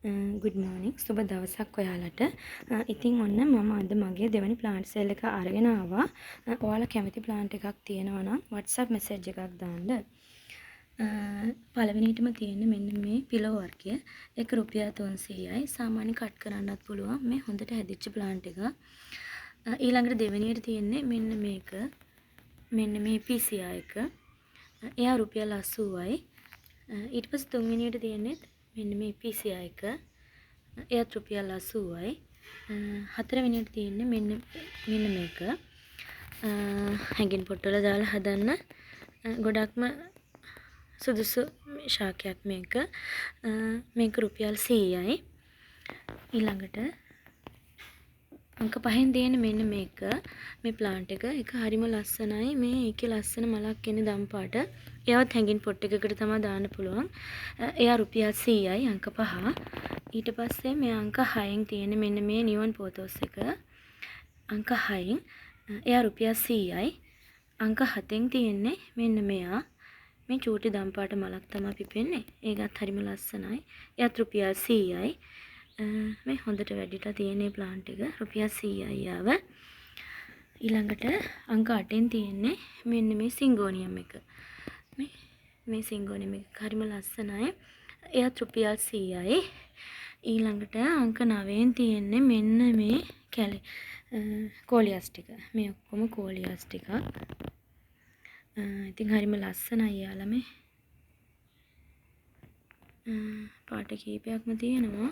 good morning. සුබ දවසක් ඔයාලට. ඉතින් ඔන්න මම අද මගේ දෙවැනි plant sale එක අරගෙන ආවා. ඔයාලා කැමති plant එකක් තියෙනවා නම් WhatsApp message එකක් දාන්න. පළවෙනියටම තියෙන්නේ මෙන්න මේ පිලෝ වර්ගය. ඒක රුපියල් 300යි. සාමාන්‍ය කට් කරන්නත් පුළුවන්. මේ හොඳට හැදිච්ච plant එක. ඊළඟට දෙවෙනියට තියෙන්නේ මෙන්න මේක. මෙන්න මේ PCI එක. එයා රුපියල් 80යි. ඊට පස්සේ තුන්වෙනියට තියෙන්නේ මෙන්න මේ PCI එක. එයාත් රුපියල් 80යි. හතරවෙනියට තියෙන්නේ මෙන්න මේක. හැඟින් පොට්ටවල දාලා හදන්න ගොඩක්ම සුදුසු ශාකයක් මේක. මේක රුපියල් 100යි. ඊළඟට අංක 5න් තියෙන මෙන්න මේක. මේ ප්ලාන්ට් එක. ඒක හරිම ලස්සනයි. මේ ඒකේ ලස්සන මලක් එන්නේ දම් පාට. එයාවත් හැඟින් පොට් එකකට තමයි දාන්න පුළුවන්. එයා රුපියල් 100යි අංක 5. ඊට පස්සේ මේ අංක 6න් තියෙන මෙන්න මේ නියොන් පෝතෝස් එක. අංක 6න් එයා රුපියල් 100යි. අංක 7න් තියෙන්නේ මෙන්න මෙයා. මේ චූටි දම් පාට මලක් තමයි පිපෙන්නේ. ඒකත් හරිම ලස්සනයි. එයාත් රුපියල් 100යි. මේ හොඳට වැඩිලා තියෙන මේ ප්ලාන්ට් එක රුපියල් 100යි යාව. ඊළඟට අංක 8න් තියෙන්නේ මෙන්න මේ සිංගෝනියම් එක. මේ සිංගෝනියම් එක හරිම ලස්සනයි. එයාත් රුපියල් 100යි. ඊළඟට අංක 9න් තියෙන්නේ මෙන්න මේ කෝලියස් ටික. මේ ඔක්කොම කෝලියස් ටිකක්. ඉතින් හරිම ලස්සනයි යාලා මේ. පාට කීපයක්ම තියෙනවා.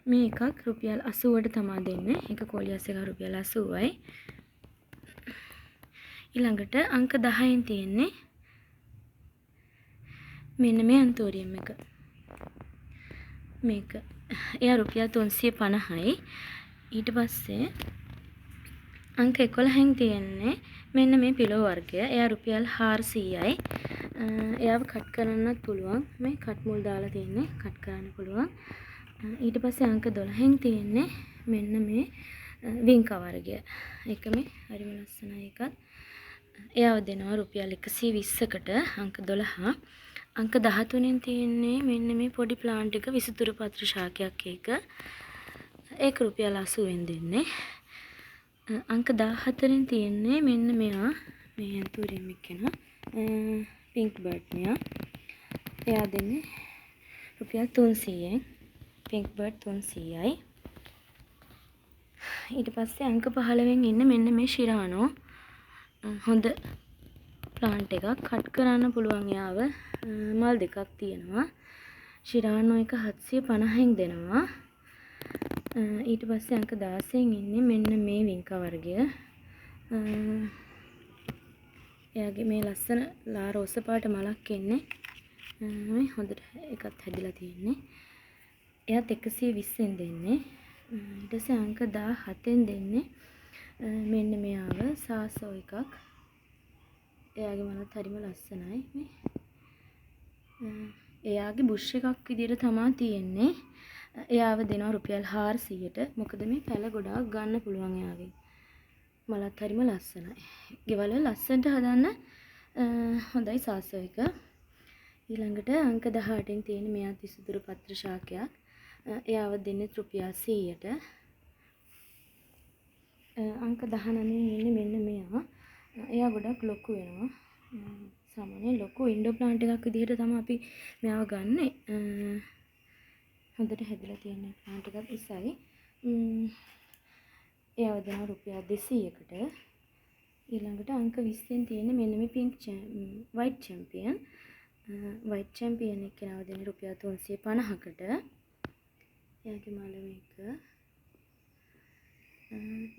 මේ එකක් රුපියල් 80ට තමයි දෙන්නේ. එක කෝලියස් එක රුපියල් 80යි. ඊළඟට අංක 10න් තියෙන්නේ මෙන්න මේ ඇන්තෝරියම් එක. මේක. එයා රුපියල් 350යි. ඊට පස්සේ අංක 11න් තියෙන්නේ මෙන්න මේ පිලෝ වර්ගය. එයා රුපියල් 400යි. එයාව කට් කරන්නත් පුළුවන්. මේ කට් මුල් දාලා තියෙන්නේ. කට් කරන්න පුළුවන්. ඊට පස්සේ අංක 12න් තියෙන්නේ මෙන්න මේ වින්කා වර්ගය. ඒක මේ හරිම ලස්සනයි එකත්. එයාව දෙනවා රුපියල් 120කට අංක 12. අංක 13න් තියෙන්නේ මෙන්න මේ පොඩි ප්ලාන්ට් එක විසිතුරු පත්‍ර ශාකයක් ඒක. ඒක රුපියල් 80ෙන් දෙන්නේ. අංක 14න් තියෙන්නේ මෙන්න මෙයා මේ ඇන්තෝරියම් එක කෙනා පින්ක් බර්ඩ් මෙයා. එයා දෙන්නේ රුපියල් 300ෙන්. Pink bird 300යි. ඊට පස්සේ අංක 15න් ඉන්න මෙන්න මේ ශිරානෝ හොඳ ප්ලාන්ට් එකක්. කට් කරන්න පුළුවන් යාව. මල් දෙකක් තියෙනවා. ශිරානෝ එක 750න් දෙනවා. ඊට පස්සේ අංක 16න් ඉන්නේ මෙන්න මේ වින්කා වර්ගය. එයාගේ මේ ලස්සන ලා රෝස පාට මලක් එන්නේ. මේ හොඳට එකත් හැදිලා තියෙන්නේ. එයාත් 120ෙන් දෙන්නේ. ඊට පස්සේ අංක 17න් දෙන්නේ මෙන්න මෙයාව සාසෝ එකක්. එයාගේ මලත් හරිම ලස්සනයි මේ. එයාගේ බුෂ් එකක් විදියට තමයි තියෙන්නේ. එයාව දෙනවා රුපියල් 400ට. මොකද මේ පැල ගොඩාක් ගන්න පුළුවන් එයාගෙන්. මලත් හරිම ලස්සනයි. ගෙවල් වල ලස්සනට හදන්න හොඳයි සාසෝ එක. ඊළඟට අංක 18න් තියෙන මෙයාත් විසිතුරු පත්‍ර ශාකයක්. එයාව දෙන්නේ රුපියල් 100ට. අංක 19න් ඉන්නේ මෙන්න මෙයා. එයා ගොඩක් ලොකු වෙනවා. සාමාන්‍යයෙන් ලොකු ඉන්ඩෝ ප්ලාන්ට් එකක් විදිහට තමයි අපි මෙයාව ගන්නෙ. හොඳට හැදිලා තියෙන ප්ලාන්ට් එකක් ඉස්සයි. එයාව දෙනවා රුපියල් 200කට. ඊළඟට අංක 20න් තියෙන මෙන්න මේ වයිට් චැම්පියන්. වයිට් චැම්පියන් එක කෙනාව දෙන්නේ රුපියල් 350කට. එයාගේ මල මේක.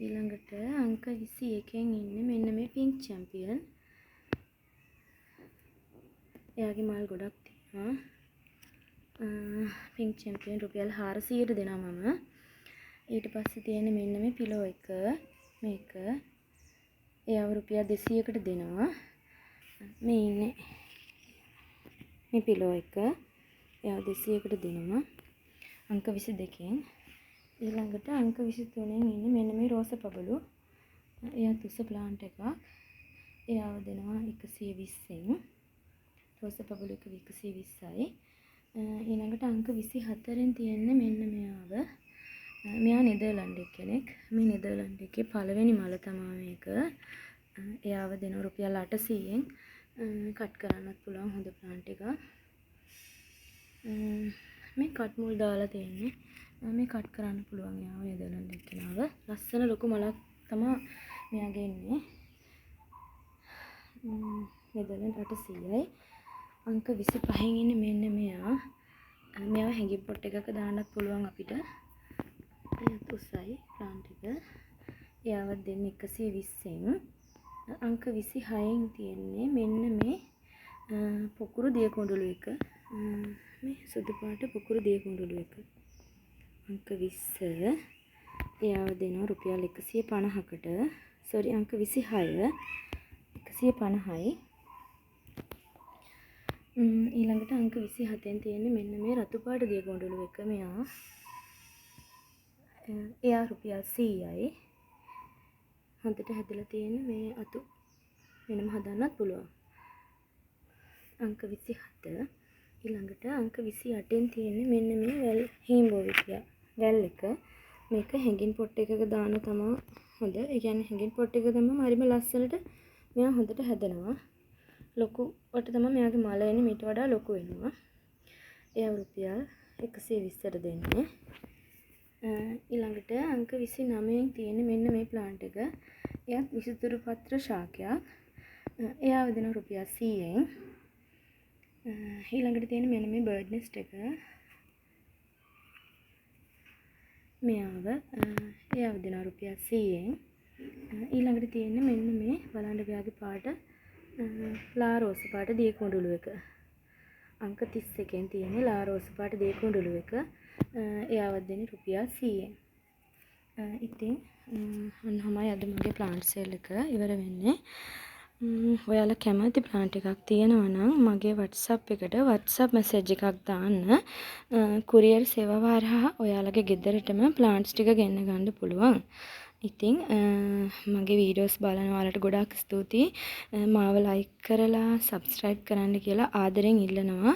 ඊළඟට අංක 21න් ඉන්නේ මෙන්න මේ පින්ක් චැම්පියන්. එයාගේ මල් ගොඩක් තියෙනවා. පින්ක් චැම්පියන් රුපියල් 400ට දෙනවා මම. ඊට පස්සේ තියෙන මෙන්න මේ පිලෝ එක මේක. එයාව රුපියල් 200කට දෙනවා. මේ ඉන්නේ මේ පිලෝ එක. එයාව 200කට දෙනවා. අංක 22න්. ඊළඟට අංක 23න් ඉන්නේ මෙන්න මේ රෝස පබළු. එයා තුස ප්ලාන්ට් එකක්. එයාව දෙනවා 120න්. රෝස පබළු එක 120යි. ඊළඟට අංක 24න් තියෙන්නේ මෙන්න මෙයාව. මෙයා නෙදර්ලන්ඩ් කෙනෙක්. මේ නෙදර්ලන්ඩ් එකේ පළවෙනි මල තමයි මේක. එයාව දෙන රුපියල් 800න් කට් කරන්නත් පුළුවන් හොඳ ප්ලාන්ට් එකක්. මේ කට් මුල් දාලා තියෙන්නේ. මේ කට් කරන්න පුළුවන් යාව නෙදර්ලන්ඩ් එක්කෙනාව. ලස්සන ලොකු මලක් තමයි මෙයාගේ ඉන්නේ. නෙදර්ලන්ඩ් 800යි. අංක 25න් ඉන්නේ මෙන්න මෙයා. මෙයාව හැංගින් පොට් එකක දාන්නත් පුළුවන් අපිට. එයාත් උසයි ප්ලාන්ට් එක. එයාවත් දෙන්නේ 120න්. අංක 26න් තියෙන්නේ මෙන්න මේ පොකුරු දිය කොඳුළු එක. මේ සුදු පාට පොකුරු දිය කොඳුළු එක. අංක 20. එයාව දෙනවා රුපියල් 150කට. sorry අංක 26 150යි. ඊළඟට අංක 27න් තියෙන්නේ මෙන්න මේ රතු පාට දිය කොඳුළු එක. මෙයා එයා රුපියල් 100යි. හොඳට හැදලා තියෙන මේ අතු වෙනම හදන්නත් පුළුවන්. අංක 27. ඊළඟට අංක 28න් තියෙන්නේ මෙන්න මේ වැල් හීම්බෝවිකියා වැල් එක. මේක හැංගින් පොට් එකක දාන තමයි හොඳ. ඒ කියන්නේ හැංගින් පොට් එක තමයි හරිම ලස්සනට මෙයා හොඳට හැදෙනවා. ලොකුවට තමයි මෙයාගේ මල එන්නේ. මීට වඩා ලොකු වෙනවා. එයා රුපියල් 120ට දෙන්නේ. ඊළඟට අංක 29න් තියෙන්නේ මෙන්න මේ ප්ලාන්ට් එක. එයාත් විසිතුරු පත්‍ර ශාකයක්. එයාව දෙන රුපියල් 100න්. ඊළඟට තියෙන මෙන්න මේ බර්ඩ් නෙස්ට් එක. එයාව දෙන රුපියල් 100න්. ඊළඟට තියෙන්නේ මෙන්න මේ බලන්න මෙයාගේ පාට ලා රෝස පාට දිය කොඳුළු එක. අංක 31න් තියෙන්නේ ලා රෝස පාට දිය කොඳුළු එක. එයාවත් දෙන්නේ රුපියල් 100න්. ඉතින් අන්නමයි අද මගේ ප්ලාන්ට් සේල් එක ඉවර වෙන්නේ. ඔයාලා කැමති ප්ලාන්ට් එකක් තියෙනවා නම් මගේ WhatsApp එකට WhatsApp message එකක් දාන්න. courier සේවාව හරහා ඔයාලගේ ගෙදරටම ප්ලාන්ට්ස් ටික ගෙන්න ගන්න පුළුවන්. ඉතින් මගේ වීඩියෝස් බලන ඔයාලට ගොඩාක් ස්තුතියි. මාව like කරලා subscribe කරන්න කියලා ආදරෙන් ඉල්ලනවා.